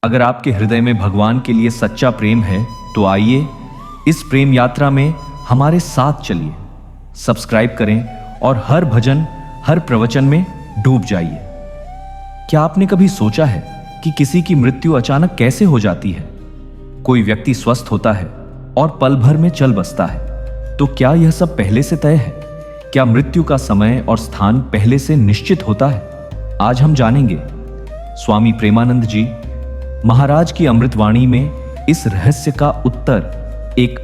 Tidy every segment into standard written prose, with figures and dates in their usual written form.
अगर आपके हृदय में भगवान के लिए सच्चा प्रेम है तो आइए इस प्रेम यात्रा में हमारे साथ चलिए। सब्सक्राइब करें और हर भजन, हर प्रवचन में डूब जाइए। क्या आपने कभी सोचा है कि किसी की मृत्यु अचानक कैसे हो जाती है? कोई व्यक्ति स्वस्थ होता है और पल भर में चल बसता है, तो क्या यह सब पहले से तय है? क्या मृत्यु का समय और स्थान पहले से निश्चित होता है? आज हम जानेंगे। स्वामी प्रेमानंद जी महाराज की अमृतवाणी में इस रहस्य का उत्तर। एक,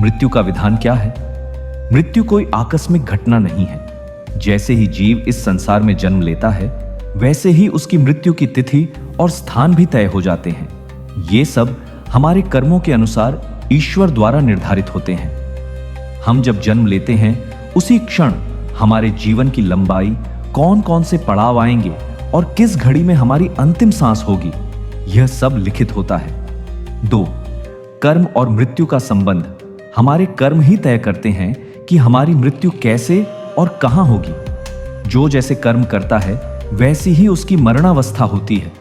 मृत्यु का विधान क्या है? मृत्यु कोई आकस्मिक घटना नहीं है। जैसे ही जीव इस संसार में जन्म लेता है, वैसे ही उसकी मृत्यु की तिथि और स्थान भी तय हो जाते हैं। ये सब हमारे कर्मों के अनुसार ईश्वर द्वारा निर्धारित होते हैं। हम जब जन्म लेते हैं, उसी क्षण हमारे जीवन की लंबाई, कौन कौन से पड़ाव आएंगे और किस घड़ी में हमारी अंतिम सांस होगी, यह सब लिखित होता है। 2, कर्म और मृत्यु का संबंध। हमारे कर्म ही तय करते हैं कि हमारी मृत्यु कैसे और कहां होगी। जो जैसे कर्म करता है, वैसी ही उसकी मरणावस्था होती है।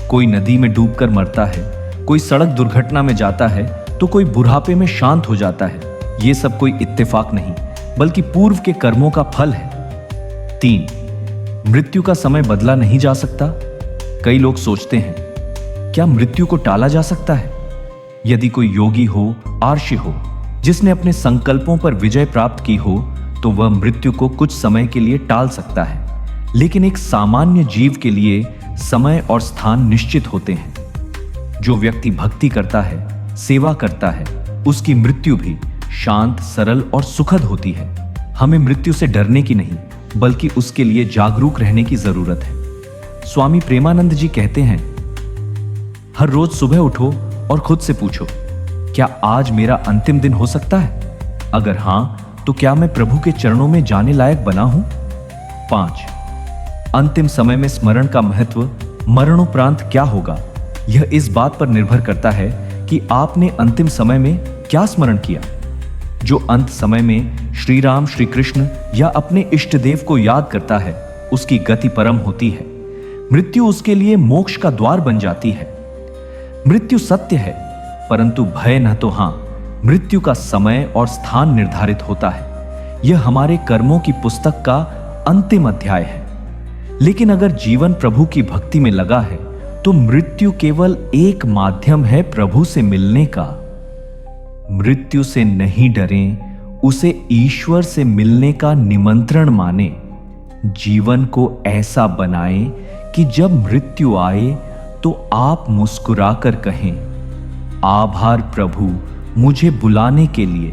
कोई नदी में डूबकर मरता है, कोई सड़क दुर्घटना में जाता है, तो कोई बुढ़ापे में शांत हो जाता है। यह सब कोई इत्तेफाक नहीं, बल्कि पूर्व के कर्मों का फल है। 3, मृत्यु का समय बदला नहीं जा सकता। कई लोग सोचते हैं, क्या मृत्यु को टाला जा सकता है? यदि कोई योगी हो, आर्षि हो, जिसने अपने संकल्पों पर विजय प्राप्त की हो, तो वह मृत्यु को कुछ समय के लिए टाल सकता है। लेकिन एक सामान्य जीव के लिए समय और स्थान निश्चित होते हैं। जो व्यक्ति भक्ति करता है, सेवा करता है, उसकी मृत्यु भी शांत, सरल और सुखद होती है। हमें मृत्यु से डरने की नहीं, बल्कि उसके लिए जागरूक रहने की जरूरत है। स्वामी प्रेमानंद जी कहते हैं, हर रोज सुबह उठो और खुद से पूछो, क्या आज मेरा अंतिम दिन हो सकता है? अगर हां, तो क्या मैं प्रभु के चरणों में जाने लायक बना हूं? 5, अंतिम समय में स्मरण का महत्व। मरणोपरांत क्या होगा, यह इस बात पर निर्भर करता है कि आपने अंतिम समय में क्या स्मरण किया। जो अंत समय में श्री राम, श्री कृष्ण या अपने इष्ट देव को याद करता है, उसकी गति परम होती है। मृत्यु उसके लिए मोक्ष का द्वार बन जाती है। मृत्यु सत्य है, परंतु भय न तो। हां, मृत्यु का समय और स्थान निर्धारित होता है। यह हमारे कर्मों की पुस्तक का अंतिम अध्याय है। लेकिन अगर जीवन प्रभु की भक्ति में लगा है, तो मृत्यु केवल एक माध्यम है प्रभु से मिलने का। मृत्यु से नहीं डरें, उसे ईश्वर से मिलने का निमंत्रण माने। जीवन को ऐसा बनाएं कि जब मृत्यु आए तो आप मुस्कुराकर कहें, आभार प्रभु मुझे बुलाने के लिए।